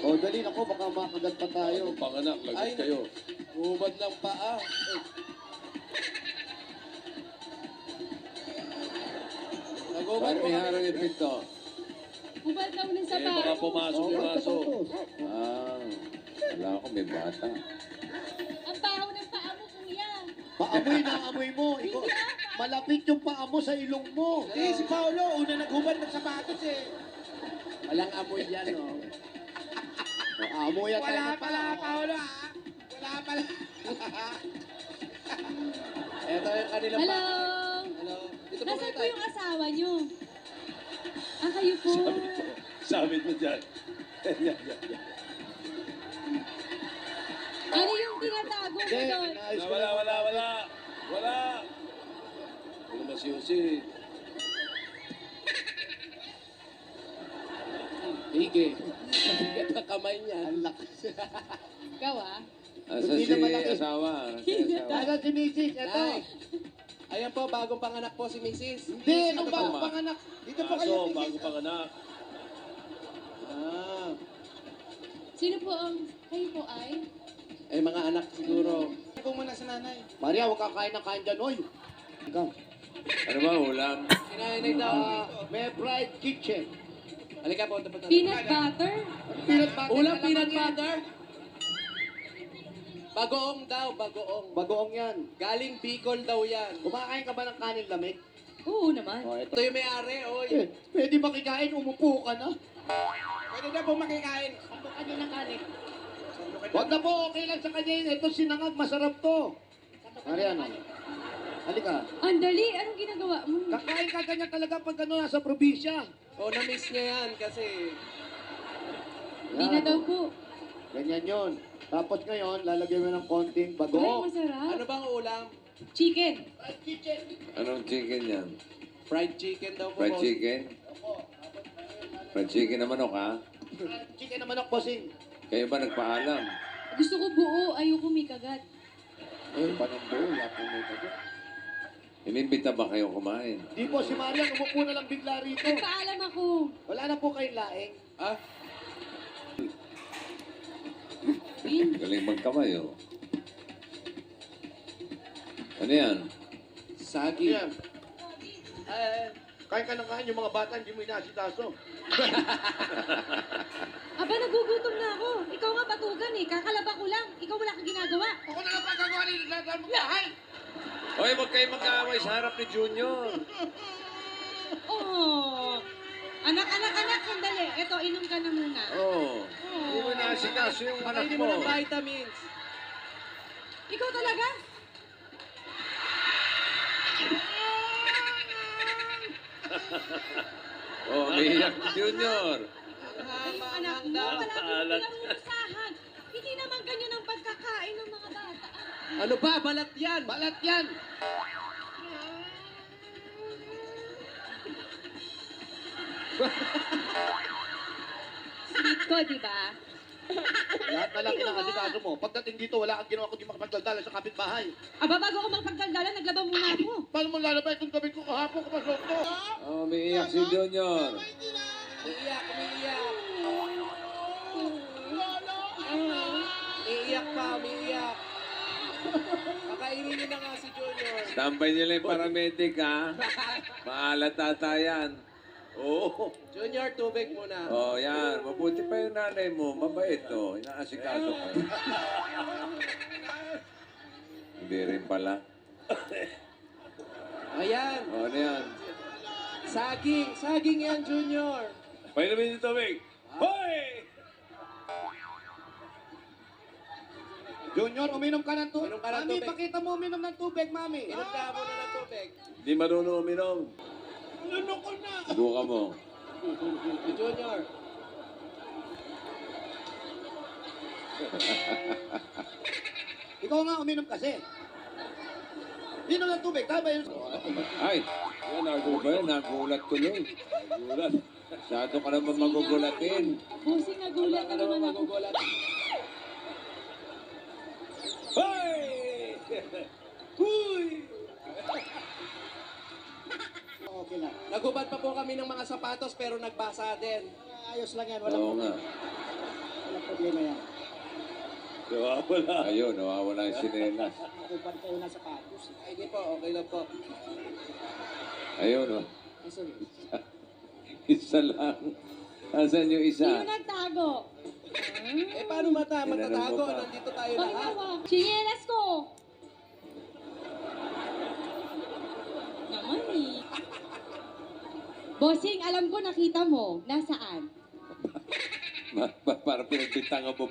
O, dali na ko, baka makagat pa tayo. Panganak, lagot kayo. Hubad ng paa. Nagubad Bakit po may kami. harang epekto? Hubad daw ng Eh, sapatos. baka pumasok yung aso. Sapatos. Wala ako, may bata. Ang baho ng paa mo, kuya. Paamoy na amoy mo. Ikaw, malapit yung paa mo sa ilong mo. Eh, si Paolo, una naghubad ng sapatos eh. Walang amoy yan, oh. Amoy yan tayo Wala ng pala, paa. Paolo ah. Wala pala. Ito yung kanilang Hello. Hello. Dito po Nasaan kayo po tayo. yung asawa niyo? Ah, kayo po. Sabit mo dyan. Yan. Ano yung tinatago mo Hindi, doon? inaayos ko Wala. lang. Wala. Ano ba si Jose? Hige. Hige ang kamay niya. Ang lakas. Ikaw ah. Asa Hindi si na malaki. asawa? Dada si Mrs. Ito. Ay. Ayan po, bagong panganak po si Mrs. Hindi, nung Ano bago ba? panganak. Dito po kayo, Aso, Mrs. bago panganak. Ah. Sino po ang... Kayo po ay? Ay, mga anak siguro. Ikaw muna sa nanay. Maria, huwag kang kain ng kain dyan, oy. Ikaw. Ano ba, ulam? Sinanay daw. May fried kitchen. Halika po, dapat Peanut butter? Peanut butter. Ulam na peanut naman yan. butter. Bagoong daw, bagoong. Bagoong yan. Galing Bicol daw yan. Kumakain ka ba ng kanin lamig? Oo naman. O, ito. Ito yung may-ari, oy. Eh, pwede makikain, umupo ka na. Pwede na po makikain. Ano ka niya ng kanin? Huwag na po, okay lang sa kanya yun. Ito sinangag, masarap to. Mariana, halika. Andali, anong ginagawa mo? Kakain ka ganyan talaga pag ano, nasa probinsya. Oh, na-miss niya yan kasi Hindi na daw po. Ganyan yon. Tapos ngayon, lalagyan mo ng konting Ay, bago. masarap. ano bang ulam? Chicken. Fried kitchen. Anong chicken yan? Fried chicken daw po. Fried boss. chicken? Fried chicken na manok, ha? Fried chicken naman ako, bossing. Kayo ba nagpaalam? Gusto ko buo, ayoko may kagat. Eh, panambo, wala po may bago. Inimbita ba kayo kumain? Di po, si Maria, umupo na lang bigla rito. Nagpaalam ako. Wala na po kayong laing. Ah, Galing magkamay, oh. Ano yan? sagi. Yan. Kain ka ng kain, yung mga bata, hindi mo inaasitaso. Aba, nagugutom na ako. Ikaw nga batugan eh. Kakalaba ko lang. Ikaw wala kang ginagawa. Ako na lang pagkagawa nila sa mo bahay. Hoy, huwag kayo mag-aaway sa harap ni Junior. Oh. Anak, sandali. Ito, inom ka na muna. Oh. Hindi mo naasikaso yung anak Pakainin mo. mo ng vitamins. Ikaw talaga? Oh, umiiyak si Junior. Ay, yung anak mo, wala kang Alat. pinangungusahan. Hindi naman ganyan ang pagkakain ng mga bata. Ano ba? Balat yan. Balat yan. Sweet ko, di ba? Lahat na lang inaasikaso mo. Pagdating dito, wala kang ginawa kundi makapagdaldala sa kapitbahay. Aba, bago ako magpagdaldala, naglaba muna ako. Paano mo lalabay itong gabi ko kahapon kapasok to? Oh, umiiyak si Junior. Umiiyak, umiiyak. Umiiyak pa, umiiyak. Pakainin niyo na nga si Junior. Tambay nila yung paramedic, ha? Maalat ata yan. Oo. Junior, tubig muna. Oh, yan. Mabuti pa yung nanay mo. Mabait, oh. Inaasikaso ka. Hindi rin pala. Ayan. Oh, ano yan? Saging yan, Junior. Painumin yung tubig. Hoy! Junior, uminom ka ng tubig. Uminom ka ng Mami, tubig. pakita mo uminom ng tubig, mami. Inom ka muna ng tubig. Hindi marunong uminom. Ano ko na? Buka mo. Si Junior. Ikaw nga uminom kasi. Inom ng tubig, tama yun. Ay! Yan, nagulat tuloy. Nagulat. Masyado ka naman magugulatin. Busing nagulat na naman ako. Magugulat. Hoy! Huy! Okay lang. Nagubad pa po kami ng mga sapatos pero nagbasa din. Ayos lang yan. Oo nga. Wala Nawawala. Ayun, nawawala yung sinelas. Nakupad ko na sapatos. Ay, hindi po. Okay lang po. Ayun, oh. Asan? Isa lang. Asan yung isa? Sino nagtago? Eh, paano matatago? pa. Nandito tayo Bakit lahat. hawak? Chinelas ko! Naman eh. Bossing, alam ko nakita mo. Nasaan? Para pinagbintangan mo